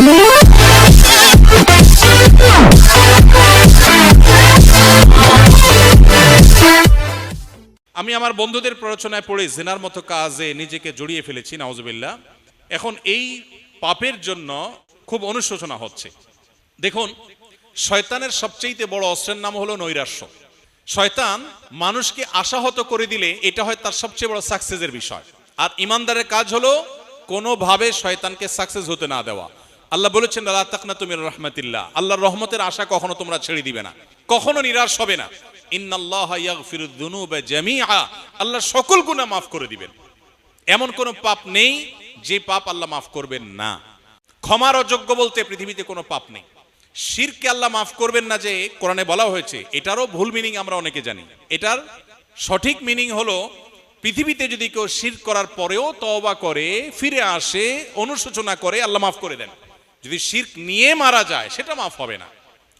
আমি আমার বন্ধুদের প্ররোচনায় পড়ে জিনার মতো কাজে নিজেকে জড়িয়ে ফেলেছি, নাউজুবিল্লাহ। এখন এই পাপের জন্য খুব অনুশোচনা হচ্ছে। দেখুন, শয়তানের সবচেয়ে বড় অস্ত্রের নাম হলো নৈরাশ্য। শয়তান মানুষকে আশাহত করে দিলে এটা হয় তার সবচেয়ে বড় সাকসেসের বিষয়। আর ইমানদারের কাজ হলো কোনোভাবে শয়তানকে সাকসেস হতে না দেওয়া। আল্লাহ বলেছেন, লা তাকনাতু মির রাহমাতিল্লাহ, আল্লাহর রহমতের আশা কখনো তোমরা ছেড়ে দিবে না, কখনো নিরাশ হবে না। ইন্নাল্লাহা ইয়াগফিরুয যুনুবা জামিআ, আল্লাহ সকল গুনাহ মাফ করে দিবেন। এমন কোন পাপ নেই যে পাপ আল্লাহ মাফ করবেন না। ক্ষমার অযোগ্য বলতে পৃথিবীতে কোনো পাপ নেই। শিরকে আল্লাহ মাফ করবেন না যে কোরআনে বলা হয়েছে, এটারও ভুল মিনিং আমরা অনেকে জানি। এটার সঠিক মিনিং হলো, পৃথিবীতে যদি কেউ শিরক করার পরেও তওবা করে, ফিরে আসে, অনুশোচনা করে, আল্লাহ মাফ করে দেন। যদি শিরক নিয়ে মারা যায় সেটা মাফ হবে না।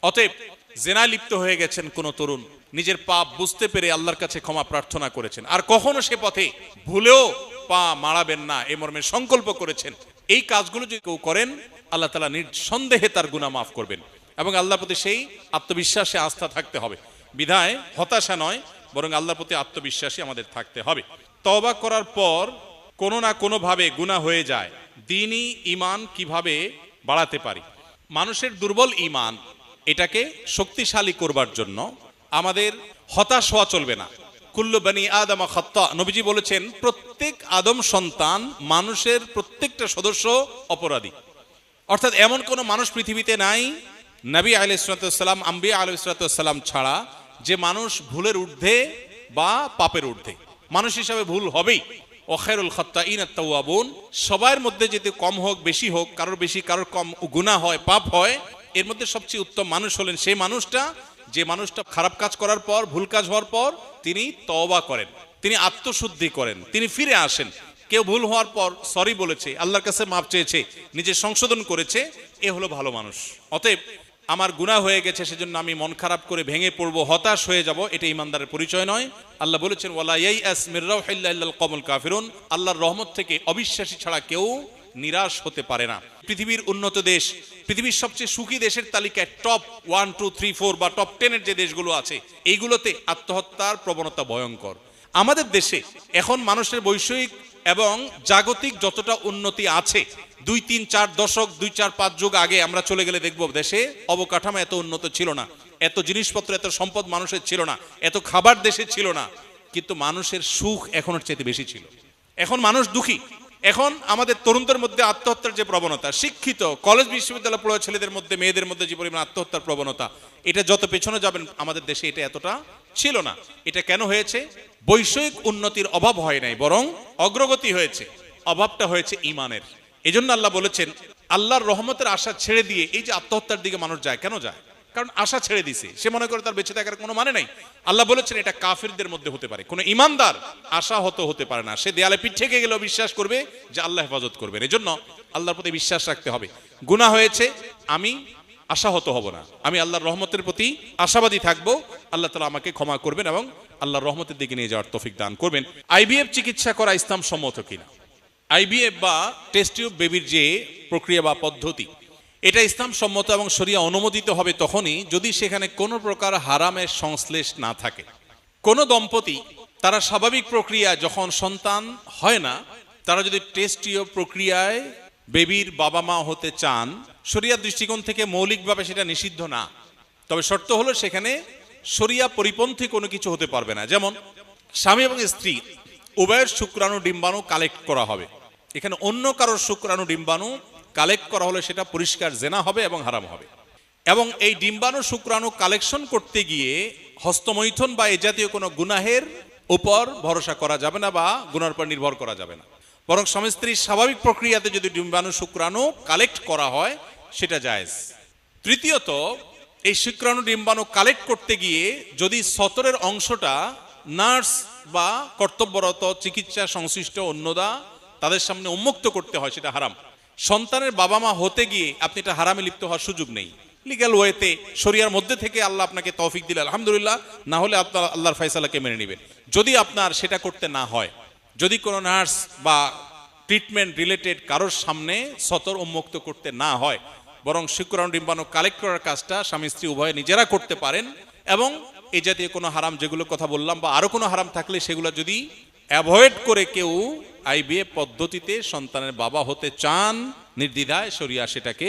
অতএব জেনায় লিপ্ত হয়ে গেছেন কোন তরুণ, নিজের পাপ বুঝতে পেরে আল্লাহর কাছে ক্ষমা প্রার্থনা করেছেন, আর কখনো সে পথে ভুলেও পা মারাবেন না এ মর্মে সংকল্প করেছেন, এই কাজগুলো যদি কেউ করেন আল্লাহ তাআলা নিঃসন্দেহে তার গুনাহ মাফ করবেন। এবং আল্লাহর প্রতি সেই আত্মবিশ্বাসে আস্থা থাকতে হবে। বিধায় হতাশা নয়, বরং আল্লাহর প্রতি আত্মবিশ্বাসী আমাদের থাকতে হবে। তওবা করার পর কোনো না কোনো ভাবে গুনাহ হয়ে যায়, দ্বীনি ঈমান কিভাবে বাড়াতে পারি? মানুষের দুর্বল ঈমান, এটাকে শক্তিশালী করবার জন্য আমাদের হতাশ হওয়া চলবে না। কুল্লু বনি আদম খাত্তা, নবীজি বলেছেন প্রত্যেক আদম সন্তান, মানুষের প্রত্যেকটা সদস্য অপরাধী। অর্থাৎ এমন কোন মানুষ পৃথিবীতে নাই, নবী আলাইহিস সালাম, আম্বিয়া আলাইহিস সালাম ছাড়া, যে মানুষ ভুলের ঊর্ধ্বে বা পাপের ঊর্ধ্বে। মানুষ হিসাবে ভুল হবেই। ও খায়রুল খাত্তাইন আত-তাওয়াবুন, সবার মধ্যে যদি কম হোক বেশি হোক, কারোর বেশি কারোর কম গুনাহ হয়, পাপ হয়, এর মধ্যে সবচেয়ে উত্তম মানুষ হলেন সেই মানুষটা যে মানুষটা খারাপ কাজ করার পর, ভুল কাজ হওয়ার পর তিনি তওবা করেন, তিনি আত্মশুদ্ধি করেন, তিনি ফিরে আসেন। কেউ ভুল হওয়ার পর সরি বলেছে, আল্লাহর কাছে মাপ চেয়েছে, নিজে সংশোধন করেছে, এ হলো ভালো মানুষ। অতএব আমার গুনাহ হয়ে গেছে সেজন্য আমি মন খারাপ করে ভেঙে পড়বো, হতাশ হয়ে যাব, এটা ঈমানদারের পরিচয় নয়। আল্লাহ বলেছেন, ওয়ালা ইয়াইআস মির রাউহিল্লাহি ইল্লাল কওমুল কাফিরুন, আল্লাহর রহমত থেকে অবিশ্বাসী ছাড়া কেউ নিরাশ হতে পারে না। পৃথিবীর উন্নত দেশ, পৃথিবীর সবচেয়ে সুখী দেশের তালিকায় টপ 1, 2, 3, 4 বা টপ 10 এর যে দেশগুলো আছে, এইগুলোতে আত্মহত্যার প্রবণতা ভয়ঙ্কর। আমাদের দেশে এখন মানুষের বৈষয়িক এবং জাগতিক যতটা উন্নতি আছে, 2, 3, 4 দশক, 2, 4, 5 যুগ আগে আমরা চলে গেলে দেখব দেশে অবকাঠামো এত উন্নত ছিল না, এত জিনিসপত্র, এত সম্পদ মানুষের ছিল না, এত খাবার দেশে ছিল না, কিন্তু মানুষের সুখ এখনের চাইতে বেশি ছিল। এখন মানুষ দুঃখী। এখন আমাদের তরুণদের মধ্যে আত্মহত্যার যে প্রবণতা, শিক্ষিত কলেজ বিশ্ববিদ্যালয় পড়ুয়া ছেলেদের মধ্যে, মেয়েদের মধ্যে যে পরিমাণ আত্মহত্যার প্রবণতা, এটা যত পেছনে যাবেন আমাদের দেশে এটা এতটা ছিল না। এটা কেন হয়েছে? বৈষয়িক উন্নতির অভাব হয় নাই, বরং অগ্রগতি হয়েছে। অভাবটা হয়েছে ঈমানের। এজন্য আল্লাহ বলেছেন, আল্লাহর রহমতের আশা ছেড়ে দিয়ে এই যে আত্মহত্যার দিকে মানুষ যায়, কেন যায়? কারণ আশা ছেড়ে দিছে, সে মনে করে তার বেঁচে থাকার কোনো মানে নাই। আল্লাহ বলেছেন এটা কাফিরদের মধ্যে হতে পারে, কোনো ঈমানদার আশাহত হতে পারে না। সে দেয়ালে পিঠ থেকে গেলেও বিশ্বাস করবে যে আল্লাহ হেফাজত করবেন। এজন্য আল্লাহর প্রতি বিশ্বাস রাখতে হবে। গুনাহ হয়েছে, আমি আশাহত হব না, আমি আল্লাহর রহমতের প্রতি আশাবাদী থাকবো। আল্লাহ তাআলা আমাকে ক্ষমা করবেন এবং আল্লাহর রহমতের দিকে নিয়ে যাওয়ার তৌফিক দান করবেন। আইভিএফ চিকিৎসা করা ইসলাম সম্মত কিনা? আইভিএফ বা টেস্ট টিউব বেবির যে প্রক্রিয়া বা পদ্ধতি, এটা ইসলাম সম্মত এবং শরিয়া অনুমোদিত হবে তখনই যদি সেখানে কোনো প্রকার হারামের সংশ্লেষ না থাকে। কোনো দম্পতি তারা স্বাভাবিক প্রক্রিয়া যখন সন্তান হয় না, তারা যদি টেস্ট টিউব প্রক্রিয়ায় বেবির বাবা মা হতে চান, শরিয়ার দৃষ্টিকোণ থেকে মৌলিকভাবে সেটা নিষিদ্ধ না। তবে শর্ত হলো সেখানে শরিয়া পরিপন্থী কোনো কিছু হতে পারবে না। যেমন স্বামী এবং স্ত্রী উভয়ের শুক্রাণু ডিম্বাণু কালেক্ট করা হবে, এখানে অন্য কারোর শুক্রাণু ডিম্বাণু কালেক্ট করা হলে সেটা পরিষ্কার জেনা হবে এবং হারাম হবে। এবং এই ডিম্বাণু শুক্রাণু কালেকশন করতে গিয়ে হস্তমৈথুন বা এ জাতীয় কোনো গুনাহের উপর ভরসা করা যাবে না বা গুনার উপর নির্ভর করা যাবে না, বরং স্বামী স্ত্রীর স্বাভাবিক প্রক্রিয়াতে যদি ডিম্বাণু শুক্রাণু কালেক্ট করা হয় সেটা জায়েজ। তৃতীয়ত, এই শুক্রাণু ডিম্বাণু কালেক্ট করতে গিয়ে যদি সতরের অংশটা নার্স বা কর্তব্যরত চিকিৎসা সংশ্লিষ্ট অন্যদা তাদের সামনে উন্মুক্ত করতে হয়, সেটা হারাম। সন্তানের বাবা মা হতে গিয়ে আপনি এটা হারামে লিপ্ত হওয়ার সুযোগ নেই। লিগ্যাল ওয়েতে শরিয়ার মধ্যে থেকে আল্লাহ আপনাকে তৌফিক দিলে আলহামদুলিল্লাহ, না হলে আপনার আল্লাহর ফয়সালাকে মেনে নেবেন। যদি আপনার সেটা করতে না হয়, যদি কোনো নার্স বা ট্রিটমেন্ট রিলেটেড কারোর সামনে সতর উন্মুক্ত করতে না হয়, বরং শুক্রাণু ডিম্বাণু কালেক্ট করার কাজটা স্বামী স্ত্রী উভয়ে নিজেরা করতে পারেন। এবং এই জাতীয় কোনো হারাম যেগুলো কথা বললাম বা আরো কোনো হারাম থাকলে সেগুলো যদি অ্যাভয়েড করে কেউ আইভিএফ পদ্ধতিতে সন্তানের বাবা হতে চান, নির্দ্বিধায় শরিয়া সেটাকে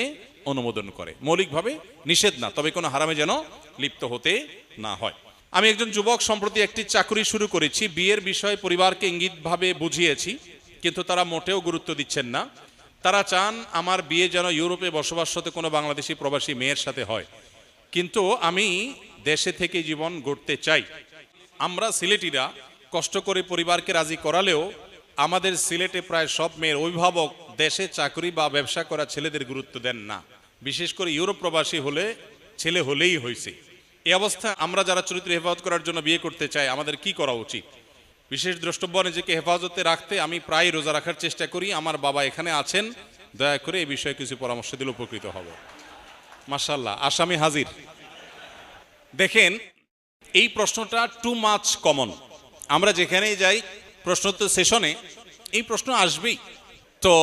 অনুমোদন করে, মৌলিকভাবে নিষেধ না, তবে কোনো হারামে যেন লিপ্ত হতে না হয়। আমি একজন যুবক, সম্প্রতি একটি চাকরি শুরু করেছি। বিয়ের বিষয়ে পরিবারকে ইঙ্গিতভাবে বুঝিয়েছি, কিন্তু তারা মোটেও গুরুত্ব দিচ্ছেন না। তারা চান আমার বিয়ে যেন ইউরোপে বসবাসরত কোনো বাংলাদেশি প্রবাসী মেয়ের সাথে হয়, কিন্তু আমি দেশে থেকে জীবন গড়তে চাই। আমরা সিলেটিরা কষ্ট করে পরিবারকে রাজি করালেও আমাদের সিলেটে প্রায় সব মেয়ের অভিভাবক দেশে চাকরি বা ব্যবসা করা ছেলেদের গুরুত্ব দেন না, বিশেষ করে ইউরোপ প্রবাসী হলে ছেলে হলেই হয়েছে। এই অবস্থায় আমরা যারা চরিত্র হেফাজত করার জন্য বিয়ে করতে চাই, আমাদের কি করা উচিত? বিশেষ দ্রষ্টব্য, নিজেকে হেফাজতে রাখতে আমি প্রায় রোজা রাখার চেষ্টা করি। আমার বাবা এখানে আছেন, দয়া করে এই বিষয়ে কিছু পরামর্শ দিলে উপকৃত হব। মাশাআল্লাহ, আসামি হাজির। দেখেন, এই প্রশ্নটা টু মাচ কমন। আমরা যেখানেই যাই প্রশ্নোত্তর সেশনে এই প্রশ্ন আসবেই। তো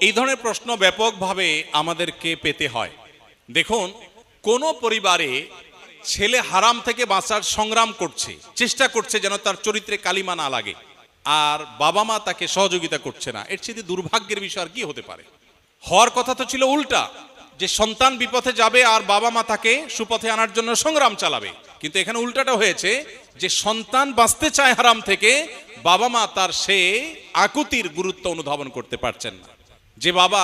এই ধরনের প্রশ্ন ব্যাপকভাবে আমাদেরকে পেতে হয়। দেখুন, কোন পরিবারে ছেলে হারাম থেকে বাঁচার সংগ্রাম করছে, চেষ্টা করছে যেন তার চরিত্রে কালিমা না লাগে, আর বাবা মা তাকে সহযোগিতা করছে না, এর চেয়ে দুর্ভাগ্যের বিষয় আর কি হতে পারে? হওয়ার কথা তো ছিল উল্টা, যে সন্তান বিপথে যাবে আর বাবা মা তাকে সুপথে আনার জন্য সংগ্রাম চালাবে। কিন্তু এখানে উল্টাটা হয়েছে, যে সন্তান বাঁচতে চায় হারাম থেকে, বাবা মা তার সে আকুতির গুরুত্ব অনুধাবন করতে পারছেন না। যে বাবা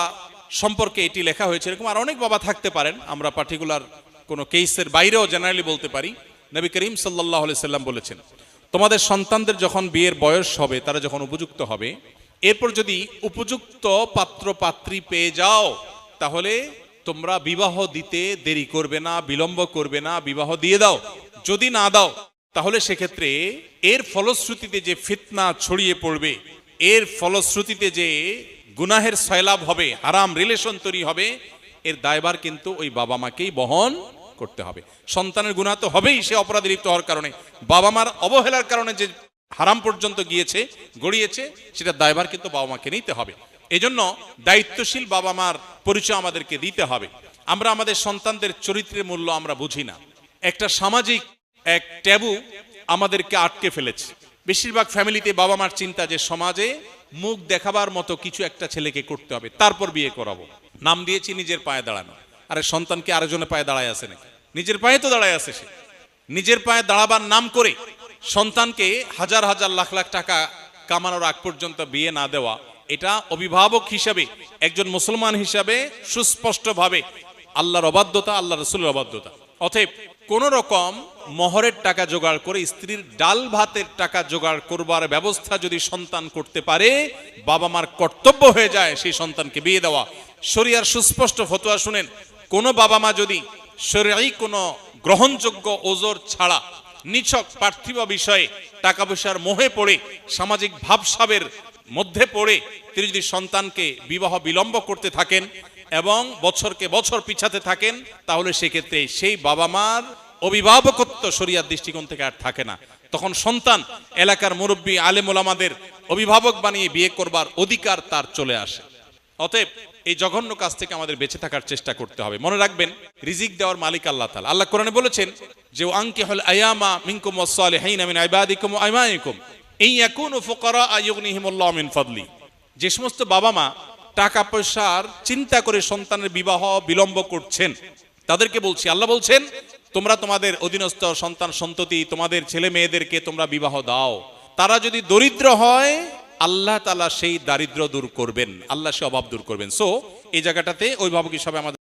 সম্পর্কে এটি লেখা হয়েছে, এরকম আর অনেক বাবা থাকতে পারেন, আমরা পার্টিকুলার কোনো কেসের বাইরেও জেনারেলি বলতে পারি। নবী করিম সাল্লাল্লাহু আলাইহি সাল্লাম বলেছেন, তোমাদের সন্তানদের যখন বিয়ের বয়স হবে, তারা যখন উপযুক্ত হবে, এরপর যদি উপযুক্ত পাত্র পাত্রী পেয়ে যাও, তাহলে তোমরা বিবাহ দিতে দেরি করবে না, বিলম্ব করবে না, বিবাহ দিয়ে দাও। যদি না দাও, তাহলে সেক্ষেত্রে এর ফলশ্রুতিতে যে ফিতনা ছড়িয়ে পড়বে, এর ফলশ্রুতিতে যে গুনাহের সয়লাভ হবে, হারাম রিলেশন তৈরি হবে, এর দায়ভার কিন্তু ওই বাবা মাকেই বহন করতে হবে। সন্তানের গুনাহ তো হবেই, সে অপরাধে লিপ্ত হওয়ার কারণে, বাবা মার অবহেলার কারণে যে হারাম পর্যন্ত গিয়েছে, গড়িয়েছে, সেটা দায়ভার কিন্তু বাবা মাকে নিতে হবে। এজন্য দায়িত্বশীল বাবা মার পরিচয় আমাদেরকে দিতে হবে। আমরা আমাদের সন্তানদের চরিত্রের মূল্য আমরা বুঝি না। একটা সামাজিক এক ট্যাবু আমাদেরকে আটকে ফেলেছে। বেশিরভাগ ফ্যামিলিতে বাবা মার চিন্তা যে সমাজে মুখ দেখাবার মতো কিছু একটা ছেলেকে করতে হবে, তারপর বিয়ে করাবো। নাম দিয়েছি নিজের পায়ে দাঁড়ানো। আরে সন্তানকে আরেকজনের পায়ে দাঁড়ায় আছে নাকি? নিজের পায়ে তো দাঁড়ায় আছে সে। নিজের পায়ে দাঁড়াবার নাম করে সন্তানকে হাজার হাজার লাখ লাখ টাকা কামানোর আগ পর্যন্ত বিয়ে না দেওয়া, এটা অভিভাবক হিসাবে, একজন মুসলমান হিসাবে সুস্পষ্টভাবে আল্লাহর অবাধ্যতা, আল্লাহ রাসূলের অবাধ্যতা। অতএব কোন রকম মোহরের টাকা জোগাড় করে স্ত্রীর ডাল ভাতের টাকা জোগাড় করবার ব্যবস্থা যদি সন্তান করতে পারে, বাবা মার কর্তব্য হয়ে যায় সেই সন্তানকে বিয়ে দেওয়া। শরিয়ার সুস্পষ্ট ফতোয়া শুনেন, কোন বাবা মা যদি শরীয়ী কোনো গ্রহণযোগ্য ওজর ছাড়া নিছক পার্থিব বিষয়ে টাকা পয়সার মোহে পড়ে, সামাজিক ভাবসাবের মধ্যে পড়ে তিনি যদি সন্তানকে বিবাহ বিলম্ব করতে থাকেন এবং বছরকে বছর পিছাতে থাকেন, তাহলে সেক্ষেত্রে সেই বাবা মার অভিভাবকত্ব শরিয়ার দৃষ্টিকোণ থেকে আর থাকে না। তখন সন্তান এলাকার মুরব্বী আলেম ওলামাদের অভিভাবক বানিয়ে বিয়ে করবার অধিকার তার চলে আসে। অতএব এই জঘন্য কাজ থেকে আমাদের বেঁচে থাকার চেষ্টা করতে হবে। মনে রাখবেন, রিজিক দেওয়ার মালিক আল্লাহ তাআলা। আল্লাহ কোরআনে বলেছেন যে আনকিহুল আয়ামা মিনকুম ওয়াস-সালিহিনা মিন ইবাদিকুম ওয়া ইমাইকুম ইন ইয়াকুনু ফুকারা ইউগনিহিমুল্লাহু মিন ফাদলি। যে সমস্ত বাবা মা টাকা পয়সার চিন্তা করে সন্তানের বিবাহ বিলম্ব করছেন, তাদেরকে বলছি, আল্লাহ বলছেন, তোমরা তোমাদের অধীনস্থ সন্তান সন্ততি, তোমাদের ছেলে মেয়েদেরকে তোমরা বিবাহ দাও। তারা যদি দরিদ্র হয়, আল্লাহ তাআলা সেই দারিদ্র্য দূর করবেন, আল্লাহ সে অভাব দূর করবেন। সো এই জায়গাটাতে অভিভাবক হিসাবে আমাদের